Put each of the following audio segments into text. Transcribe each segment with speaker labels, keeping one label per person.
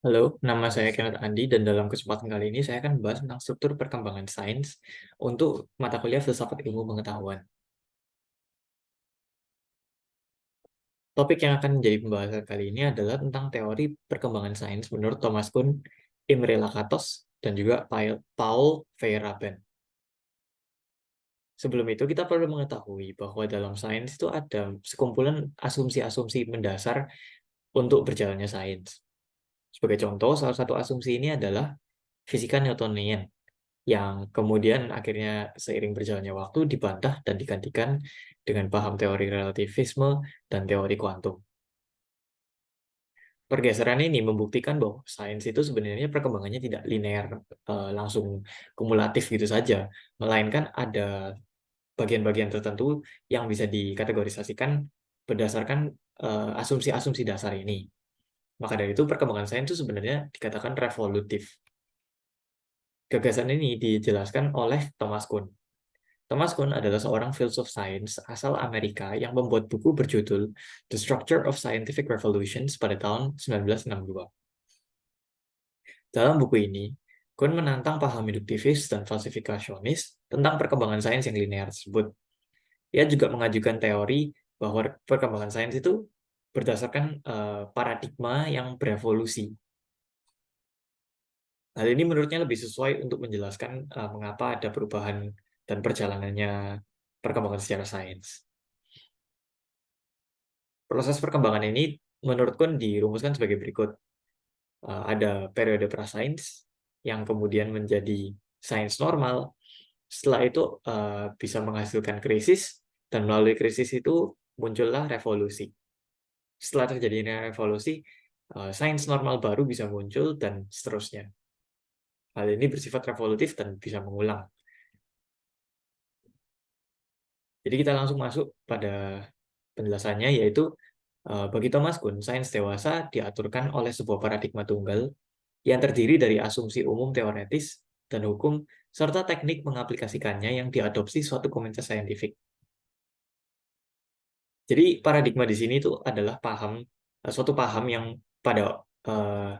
Speaker 1: Halo, nama saya Kenneth Andi dan dalam kesempatan kali ini saya akan membahas tentang struktur perkembangan sains untuk mata kuliah filsafat ilmu pengetahuan. Topik yang akan menjadi pembahasan kali ini adalah tentang teori perkembangan sains menurut Thomas Kuhn, Imre Lakatos, dan juga Paul Feyerabend. Sebelum itu kita perlu mengetahui bahwa dalam sains itu ada sekumpulan asumsi-asumsi mendasar untuk berjalannya sains. Sebagai contoh, salah satu asumsi ini adalah fisika Newtonian, yang kemudian akhirnya seiring berjalannya waktu dibantah dan digantikan dengan paham teori relativisme dan teori kuantum. Pergeseran ini membuktikan bahwa sains itu sebenarnya perkembangannya tidak linear, langsung kumulatif gitu saja, melainkan ada bagian-bagian tertentu yang bisa dikategorisasikan berdasarkan asumsi-asumsi dasar ini. Maka dari itu perkembangan sains itu sebenarnya dikatakan revolutif. Gagasan ini dijelaskan oleh Thomas Kuhn. Thomas Kuhn adalah seorang filsuf sains asal Amerika yang membuat buku berjudul The Structure of Scientific Revolutions pada tahun 1962. Dalam buku ini, Kuhn menantang paham induktivis dan falsifikasionis tentang perkembangan sains yang linear tersebut. Ia juga mengajukan teori bahwa perkembangan sains itu berdasarkan paradigma yang berevolusi. Hal ini menurutnya lebih sesuai untuk menjelaskan mengapa ada perubahan dan perjalanannya perkembangan secara sains. Proses perkembangan ini menurutku dirumuskan sebagai berikut. Ada periode prasains yang kemudian menjadi sains normal. Setelah itu bisa menghasilkan krisis, dan melalui krisis itu muncullah revolusi. Setelah terjadinya revolusi, sains normal baru bisa muncul, dan seterusnya. Hal ini bersifat revolutif dan bisa mengulang. Jadi kita langsung masuk pada penjelasannya, yaitu bagi Thomas Kuhn, sains dewasa diaturkan oleh sebuah paradigma tunggal yang terdiri dari asumsi umum teoretis dan hukum, serta teknik mengaplikasikannya yang diadopsi suatu komunitas saintifik. Jadi paradigma di sini itu adalah suatu paham yang pada uh,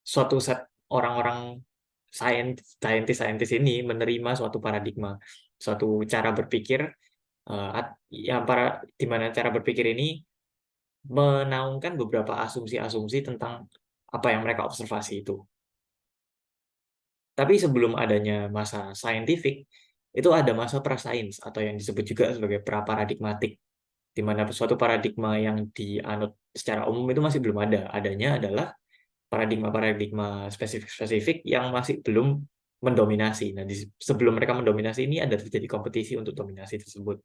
Speaker 1: suatu set orang-orang saintis ini menerima suatu paradigma, suatu cara berpikir, yang di mana cara berpikir ini menaungkan beberapa asumsi-asumsi tentang apa yang mereka observasi itu. Tapi sebelum adanya masa saintifik, itu ada masa prasains atau yang disebut juga sebagai pra-paradigmatik, di mana suatu paradigma yang dianut secara umum itu masih belum ada. Adanya adalah paradigma-paradigma spesifik-spesifik yang masih belum mendominasi. Nah, sebelum mereka mendominasi ini ada terjadi kompetisi untuk dominasi tersebut.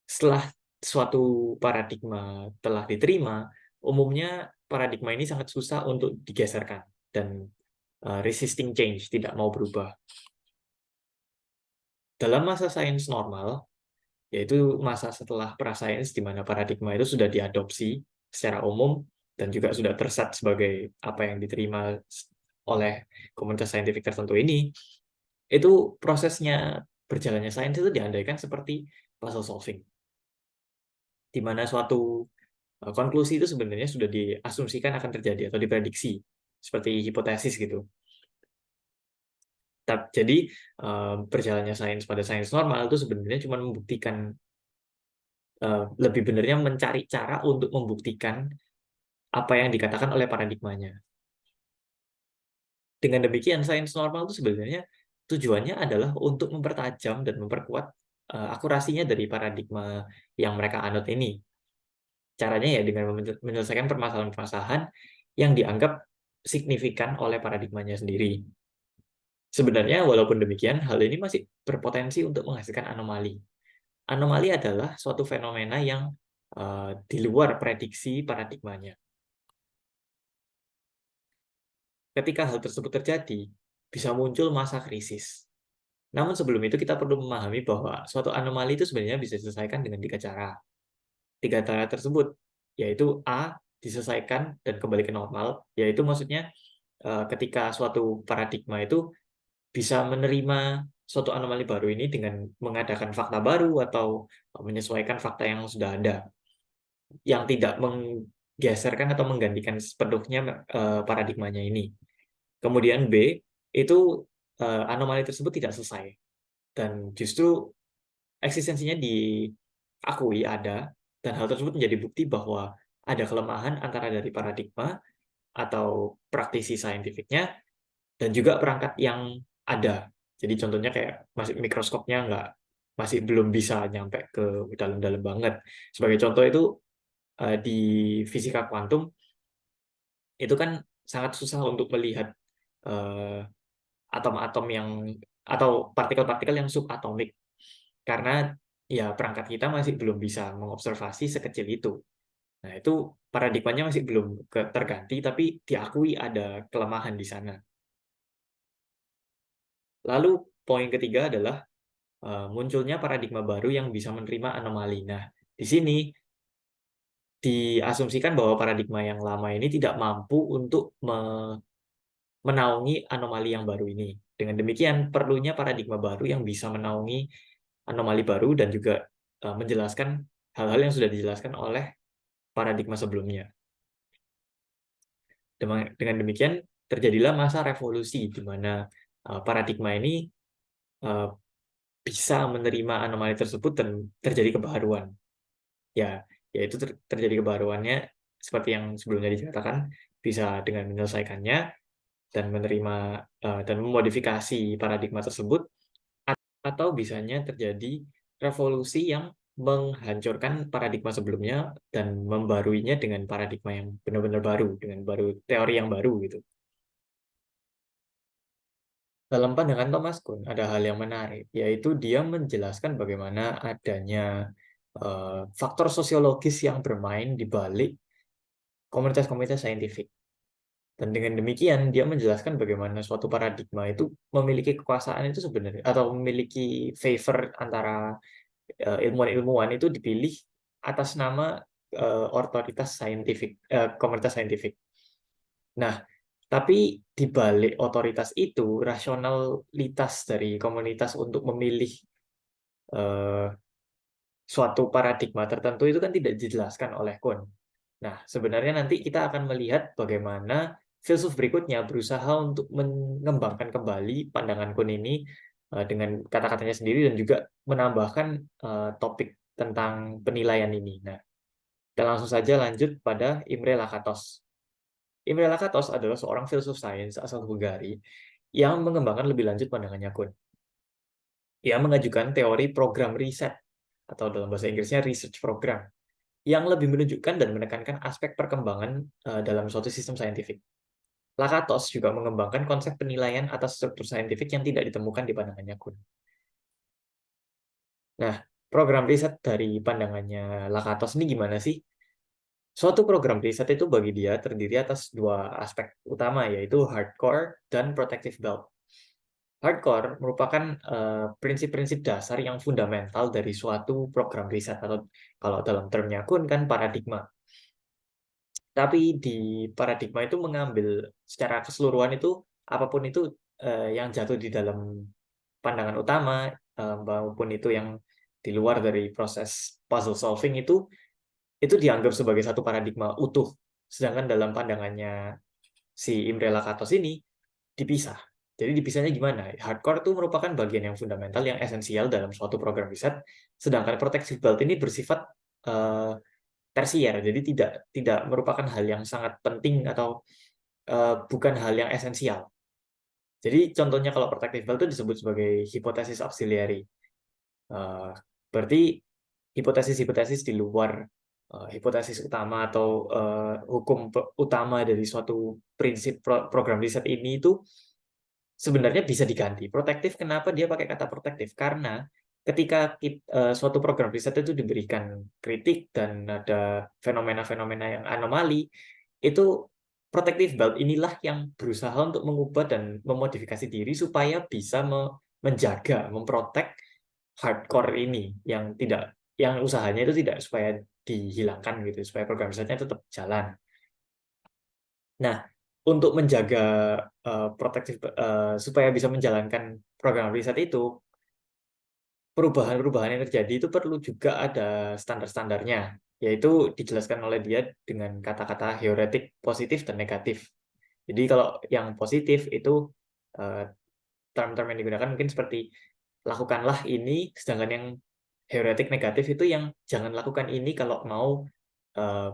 Speaker 1: Setelah suatu paradigma telah diterima, umumnya paradigma ini sangat susah untuk digeserkan dan resisting change, tidak mau berubah. Dalam masa sains normal, yaitu masa setelah prasains di mana paradigma itu sudah diadopsi secara umum dan juga sudah terset sebagai apa yang diterima oleh komunitas saintifik tertentu ini, itu prosesnya berjalannya sains itu diandaikan seperti puzzle solving, di mana suatu konklusi itu sebenarnya sudah diasumsikan akan terjadi atau diprediksi seperti hipotesis gitu. Jadi berjalannya sains pada sains normal itu sebenarnya cuma membuktikan, lebih benarnya mencari cara untuk membuktikan apa yang dikatakan oleh paradigmanya. Dengan demikian, sains normal itu sebenarnya tujuannya adalah untuk mempertajam dan memperkuat akurasinya dari paradigma yang mereka anut ini. Caranya ya dengan menyelesaikan permasalahan-permasalahan yang dianggap signifikan oleh paradigmanya sendiri. Sebenarnya, walaupun demikian, hal ini masih berpotensi untuk menghasilkan anomali. Anomali adalah suatu fenomena yang di luar prediksi paradigmanya. Ketika hal tersebut terjadi, bisa muncul masa krisis. Namun sebelum itu kita perlu memahami bahwa suatu anomali itu sebenarnya bisa diselesaikan dengan tiga cara. Tiga cara tersebut, yaitu A, diselesaikan dan kembali ke normal, yaitu maksudnya ketika suatu paradigma itu bisa menerima suatu anomali baru ini dengan mengadakan fakta baru atau menyesuaikan fakta yang sudah ada, yang tidak menggeserkan atau menggantikan sepenuhnya paradigmanya ini. Kemudian B, itu anomali tersebut tidak selesai. Dan justru eksistensinya diakui ada, dan hal tersebut menjadi bukti bahwa ada kelemahan antara dari paradigma atau praktisi saintifiknya dan juga perangkat yang ada. Jadi contohnya kayak masih mikroskopnya masih belum bisa nyampe ke dalam-dalam banget. Sebagai contoh itu di fisika kuantum itu kan sangat susah untuk melihat eh, atom-atom yang atau partikel-partikel yang subatomik karena ya perangkat kita masih belum bisa mengobservasi sekecil itu. Nah, itu paradigmanya masih belum terganti tapi diakui ada kelemahan di sana. Lalu poin ketiga adalah munculnya paradigma baru yang bisa menerima anomali. Nah, di sini diasumsikan bahwa paradigma yang lama ini tidak mampu untuk menaungi anomali yang baru ini. Dengan demikian, perlunya paradigma baru yang bisa menaungi anomali baru dan juga menjelaskan hal-hal yang sudah dijelaskan oleh paradigma sebelumnya. Dengan demikian, terjadilah masa revolusi di mana paradigma ini eh, bisa menerima anomali tersebut dan terjadi kebaruan. Yaitu terjadi kebaruannya seperti yang sebelumnya dikatakan, bisa dengan menyelesaikannya dan menerima dan memodifikasi paradigma tersebut, atau bisanya terjadi revolusi yang menghancurkan paradigma sebelumnya dan membaruinya dengan paradigma yang benar-benar baru, dengan teori yang baru gitu. Dalam pandangan Thomas Kuhn ada hal yang menarik, yaitu dia menjelaskan bagaimana adanya faktor sosiologis yang bermain di balik komunitas-komunitas saintifik. Dan dengan demikian dia menjelaskan bagaimana suatu paradigma itu memiliki kekuasaan itu sebenarnya atau memiliki favor antara ilmuwan-ilmuwan itu dipilih atas nama otoritas saintifik, komunitas saintifik. Nah, tapi di balik otoritas itu, rasionalitas dari komunitas untuk memilih eh, suatu paradigma tertentu itu kan tidak dijelaskan oleh Kuhn. Nah, sebenarnya nanti kita akan melihat bagaimana filsuf berikutnya berusaha untuk mengembangkan kembali pandangan Kuhn ini dengan kata-katanya sendiri dan juga menambahkan topik tentang penilaian ini. Nah, kita langsung saja lanjut pada Imre Lakatos. Imre Lakatos adalah seorang filsuf sains asal Bulgaria yang mengembangkan lebih lanjut pandangannya Kuhn. Ia mengajukan teori program riset atau dalam bahasa Inggrisnya research program yang lebih menunjukkan dan menekankan aspek perkembangan dalam suatu sistem saintifik. Lakatos juga mengembangkan konsep penilaian atas struktur saintifik yang tidak ditemukan di pandangannya Kuhn. Nah, program riset dari pandangannya Lakatos ini gimana sih? Suatu program riset itu bagi dia terdiri atas dua aspek utama, yaitu hardcore dan protective belt. Hardcore merupakan prinsip-prinsip dasar yang fundamental dari suatu program riset, atau kalau dalam termnya Kuhn kan paradigma. Tapi di paradigma itu mengambil secara keseluruhan itu apapun itu yang jatuh di dalam pandangan utama maupun itu yang di luar dari proses puzzle solving itu dianggap sebagai satu paradigma utuh. Sedangkan dalam pandangannya si Imre Lakatos ini dipisah. Jadi dipisahnya gimana? Hardcore itu merupakan bagian yang fundamental, yang esensial dalam suatu program riset, sedangkan protective belt ini bersifat uh, tersier, jadi tidak merupakan hal yang sangat penting atau bukan hal yang esensial. Jadi contohnya kalau protective belt itu disebut sebagai hipotesis auxiliary. Uh, Berarti hipotesis-hipotesis di luar hipotesis utama atau hukum utama dari suatu prinsip program riset ini itu sebenarnya bisa diganti. Protektif, kenapa dia pakai kata protektif? Karena ketika suatu program riset itu diberikan kritik dan ada fenomena-fenomena yang anomali, itu protective belt inilah yang berusaha untuk mengubah dan memodifikasi diri supaya bisa menjaga, memprotek hardcore ini yang usahanya itu tidak supaya dihilangkan gitu, supaya program risetnya tetap jalan. Nah, untuk menjaga protektif supaya bisa menjalankan program riset itu, perubahan-perubahan yang terjadi itu perlu juga ada standar-standarnya. yaitu dijelaskan oleh dia dengan kata-kata heuretik positif dan negatif. Jadi kalau yang positif itu term-term yang digunakan mungkin seperti lakukanlah ini, sedangkan yang heuretik negatif itu yang jangan lakukan ini kalau mau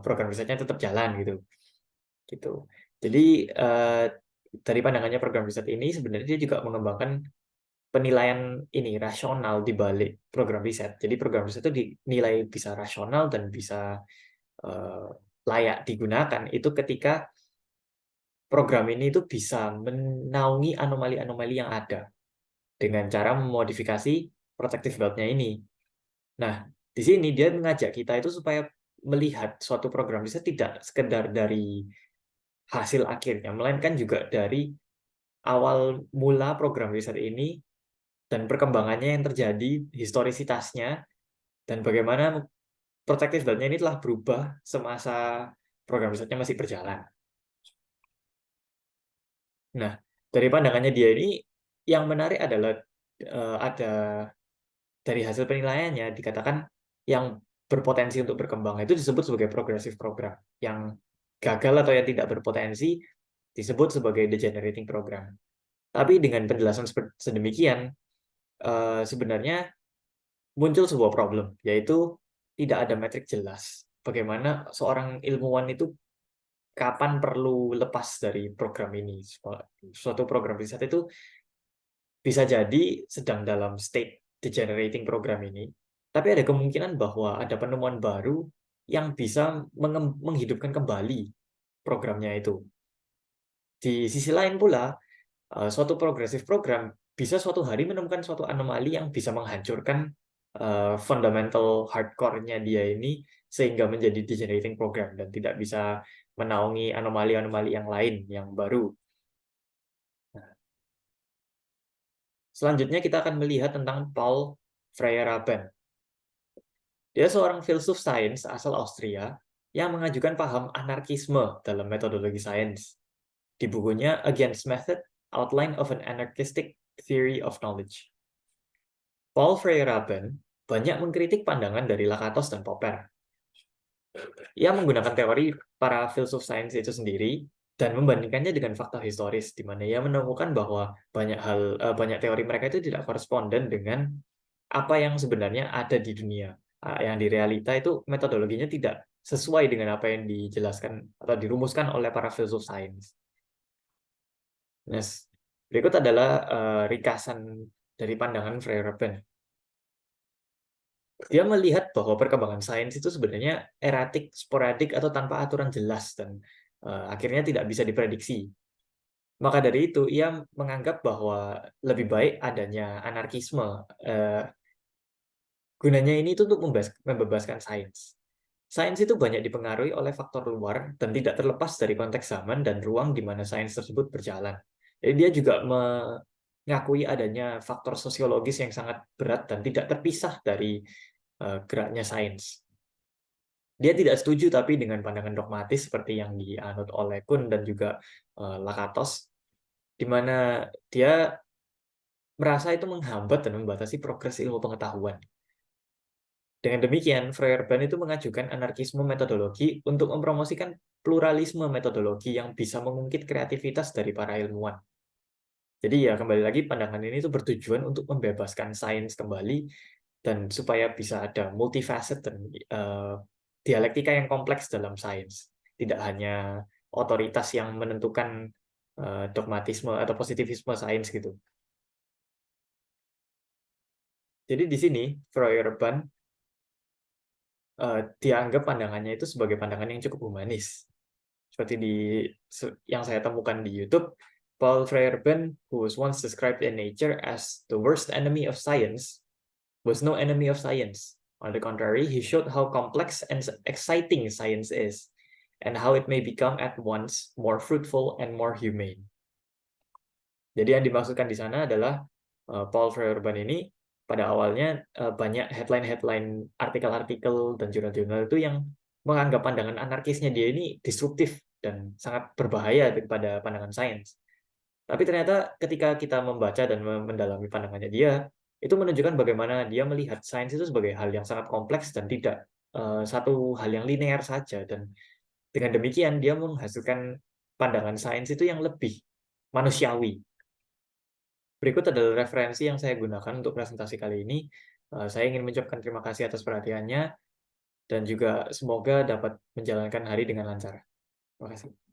Speaker 1: program risetnya tetap jalan gitu. Jadi dari pandangannya program riset ini sebenarnya dia juga mengembangkan penilaian ini rasional di balik program riset. Jadi program riset itu dinilai bisa rasional dan bisa eh, layak digunakan itu ketika program ini itu bisa menaungi anomali-anomali yang ada dengan cara memodifikasi protective belt-nya ini. Nah, di sini dia mengajak kita itu supaya melihat suatu program riset tidak sekedar dari hasil akhirnya, melainkan juga dari awal mula program riset ini dan perkembangannya yang terjadi, historisitasnya, dan bagaimana protective belt-nya ini telah berubah semasa program risetnya masih berjalan. Nah, dari pandangannya dia ini, yang menarik adalah ada dari hasil penilaiannya dikatakan yang berpotensi untuk berkembang itu disebut sebagai progressive program. Yang gagal atau yang tidak berpotensi disebut sebagai degenerating program. Tapi dengan penjelasan sedemikian, sebenarnya muncul sebuah problem, yaitu tidak ada metrik jelas. Bagaimana seorang ilmuwan itu kapan perlu lepas dari program ini. Suatu program riset itu bisa jadi sedang dalam state degenerating program ini, tapi ada kemungkinan bahwa ada penemuan baru yang bisa menghidupkan kembali programnya itu. Di sisi lain pula, suatu progressive program bisa suatu hari menemukan suatu anomali yang bisa menghancurkan fundamental hardcore-nya dia ini sehingga menjadi degenerating program dan tidak bisa menaungi anomali-anomali yang lain yang baru. Selanjutnya kita akan melihat tentang Paul Feyerabend. Dia seorang filsuf sains asal Austria yang mengajukan paham anarkisme dalam metodologi sains. Di bukunya Against Method, Outline of an Anarchistic Theory of Knowledge. Paul Feyerabend banyak mengkritik pandangan dari Lakatos dan Popper. Ia menggunakan teori para filsuf sains itu sendiri dan membandingkannya dengan fakta historis, di mana ia menemukan bahwa banyak teori mereka itu tidak koresponden dengan apa yang sebenarnya ada di dunia. Yang di realita itu metodologinya tidak sesuai dengan apa yang dijelaskan atau dirumuskan oleh para filsuf sains. Yes. Berikut adalah ringkasan dari pandangan Feyerabend. Dia melihat bahwa perkembangan sains itu sebenarnya eratik, sporadik, atau tanpa aturan jelas dan akhirnya tidak bisa diprediksi. Maka dari itu, ia menganggap bahwa lebih baik adanya anarkisme. Gunanya ini itu untuk membebaskan sains. Sains itu banyak dipengaruhi oleh faktor luar dan tidak terlepas dari konteks zaman dan ruang di mana sains tersebut berjalan. Jadi dia juga mengakui adanya faktor sosiologis yang sangat berat dan tidak terpisah dari geraknya sains. Dia tidak setuju tapi dengan pandangan dogmatis seperti yang dianut oleh Kuhn dan juga Lakatos, di mana dia merasa itu menghambat dan membatasi progres ilmu pengetahuan. Dengan demikian, Feyerabend itu mengajukan anarkisme metodologi untuk mempromosikan pluralisme metodologi yang bisa mengungkit kreativitas dari para ilmuwan. Jadi ya kembali lagi pandangan ini itu bertujuan untuk membebaskan sains kembali dan supaya bisa ada multifaset dan dialektika yang kompleks dalam sains. Tidak hanya otoritas yang menentukan dogmatisme atau positivisme sains gitu. Jadi di sini Feyerabend dianggap pandangannya itu sebagai pandangan yang cukup humanis. Seperti yang saya temukan di YouTube, Paul Feyerabend, who was once described in Nature as the worst enemy of science, was no enemy of science. On the contrary, he showed how complex and exciting science is, and how it may become at once more fruitful and more humane. Jadi yang dimaksudkan di sana adalah Paul Feyerabend ini pada awalnya banyak headline-headline artikel-artikel dan jurnal-jurnal itu yang menganggap pandangan anarkisnya dia ini destruktif dan sangat berbahaya daripada pandangan sains. Tapi ternyata ketika kita membaca dan mendalami pandangannya dia, itu menunjukkan bagaimana dia melihat sains itu sebagai hal yang sangat kompleks dan tidak satu hal yang linear saja, dan dengan demikian dia menghasilkan pandangan sains itu yang lebih manusiawi. Berikut adalah referensi yang saya gunakan untuk presentasi kali ini. Saya ingin mengucapkan terima kasih atas perhatiannya dan juga semoga dapat menjalankan hari dengan lancar. Terima kasih.